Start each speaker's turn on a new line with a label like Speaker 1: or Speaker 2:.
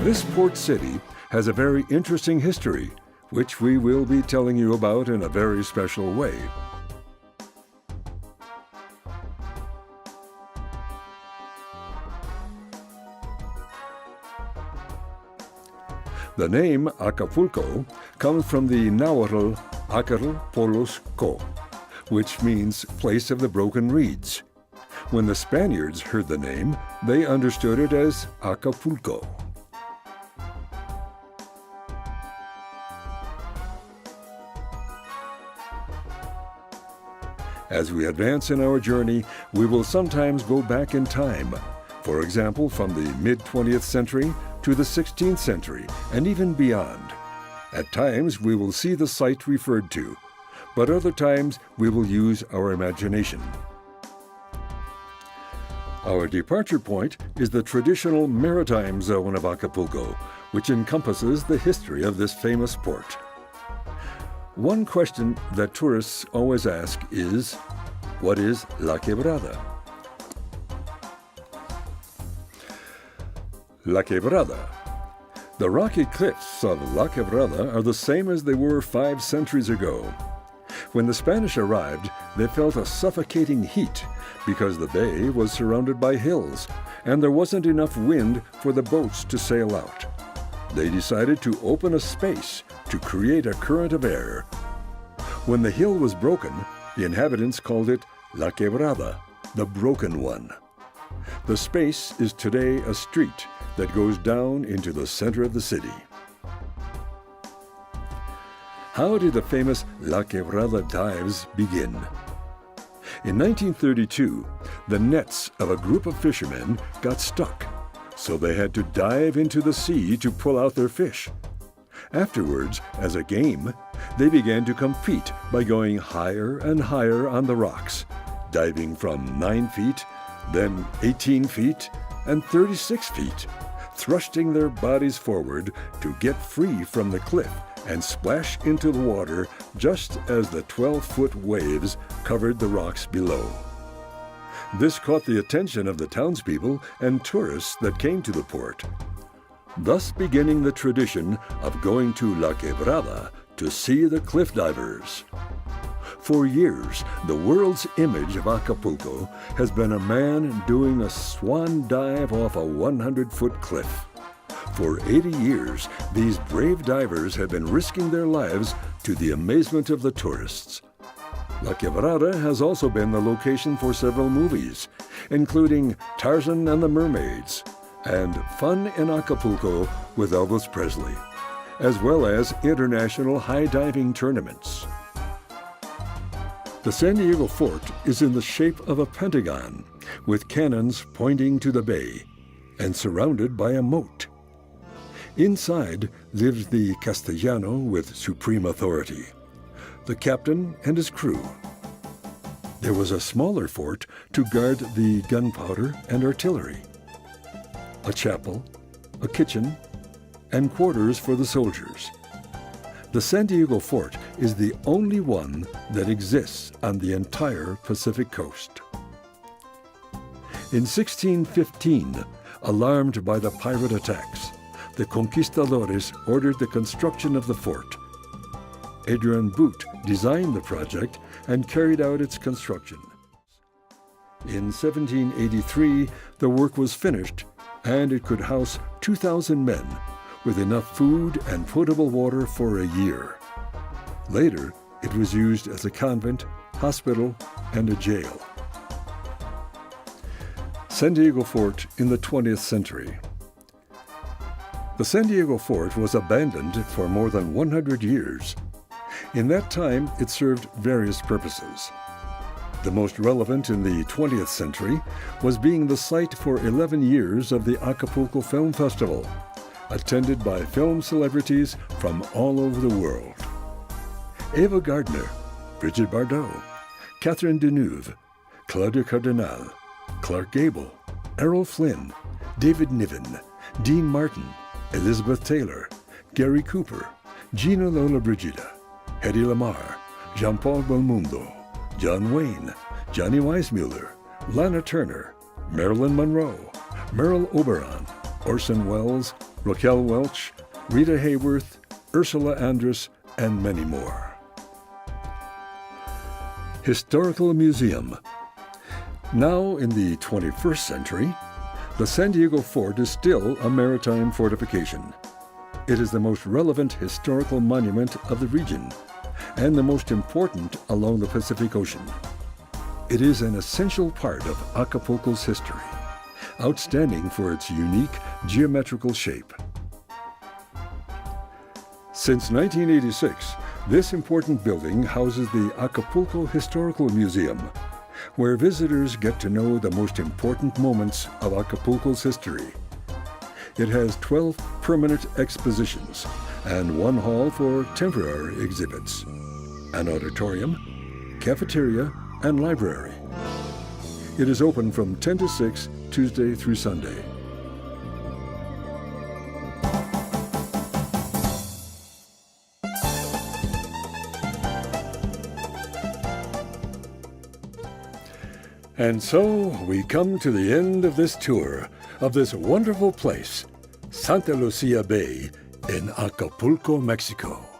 Speaker 1: This port city has a very interesting history, which we will be telling you about in a very special way. The name Acapulco comes from the Nahuatl Acatl Polos Co, which means place of the broken reeds. When the Spaniards heard the name, they understood it as Acapulco. As we advance in our journey, we will sometimes go back in time. For example, from the mid-20th century to the 16th century, and even beyond. At times, we will see the site referred to, but other times we will use our imagination. Our departure point is the traditional maritime zone of Acapulco, which encompasses the history of this famous port. One question that tourists always ask is, what is La Quebrada? La Quebrada. The rocky cliffs of La Quebrada are the same as they were 5 centuries ago. When the Spanish arrived, they felt a suffocating heat because the bay was surrounded by hills and there wasn't enough wind for the boats to sail out. They decided to open a space to create a current of air. When the hill was broken, the inhabitants called it La Quebrada, the broken one. The space is today a street that goes down into the center of the city. How did the famous La Quebrada dives begin? In 1932, the nets of a group of fishermen got stuck, so they had to dive into the sea to pull out their fish. Afterwards, as a game, they began to compete by going higher and higher on the rocks, diving from 9 feet, then 18 feet, and 36 feet, thrusting their bodies forward to get free from the cliff and splash into the water just as the 12-foot waves covered the rocks below. This caught the attention of the townspeople and tourists that came to the port, thus beginning the tradition of going to La Quebrada to see the cliff divers. For years, the world's image of Acapulco has been a man doing a swan dive off a 100-foot cliff. For 80 years, these brave divers have been risking their lives to the amazement of the tourists. La Quebrada has also been the location for several movies, including Tarzan and the Mermaids and Fun in Acapulco with Elvis Presley, as well as international high diving tournaments. The San Diego fort is in the shape of a pentagon, with cannons pointing to the bay, and surrounded by a moat. Inside lives the Castellano with supreme authority, the captain and his crew. There was a smaller fort to guard the gunpowder and artillery, a chapel, a kitchen, and quarters for the soldiers. The San Diego fort is the only one that exists on the entire Pacific coast. In 1615, alarmed by the pirate attacks, the conquistadores ordered the construction of the fort. Adrian Boot designed the project and carried out its construction. In 1783, the work was finished and it could house 2,000 men with enough food and potable water for a year. Later, it was used as a convent, hospital, and a jail. San Diego Fort in the 20th century. The San Diego Fort was abandoned for more than 100 years. In that time, it served various purposes. The most relevant in the 20th century was being the site for 11 years of the Acapulco Film Festival, attended by film celebrities from all over the world. Ava Gardner, Brigitte Bardot, Catherine Deneuve, Claudia Cardinal, Clark Gable, Errol Flynn, David Niven, Dean Martin, Elizabeth Taylor, Gary Cooper, Gina Lollobrigida, Hedy Lamarr, Jean-Paul Belmondo, John Wayne, Johnny Weissmuller, Lana Turner, Marilyn Monroe, Merle Oberon, Orson Welles, Raquel Welch, Rita Hayworth, Ursula Andress, and many more. Historical Museum. Now in the 21st century, the San Diego Fort is still a maritime fortification. It is the most relevant historical monument of the region and the most important along the Pacific Ocean. It is an essential part of Acapulco's history, outstanding for its unique geometrical shape. Since 1986, this important building houses the Acapulco Historical Museum, where visitors get to know the most important moments of Acapulco's history. It has 12 permanent expositions and one hall for temporary exhibits, an auditorium, cafeteria, and library. It is open from 10 to 6, Tuesday through Sunday. And so we come to the end of this tour of this wonderful place, Santa Lucia Bay in Acapulco, Mexico.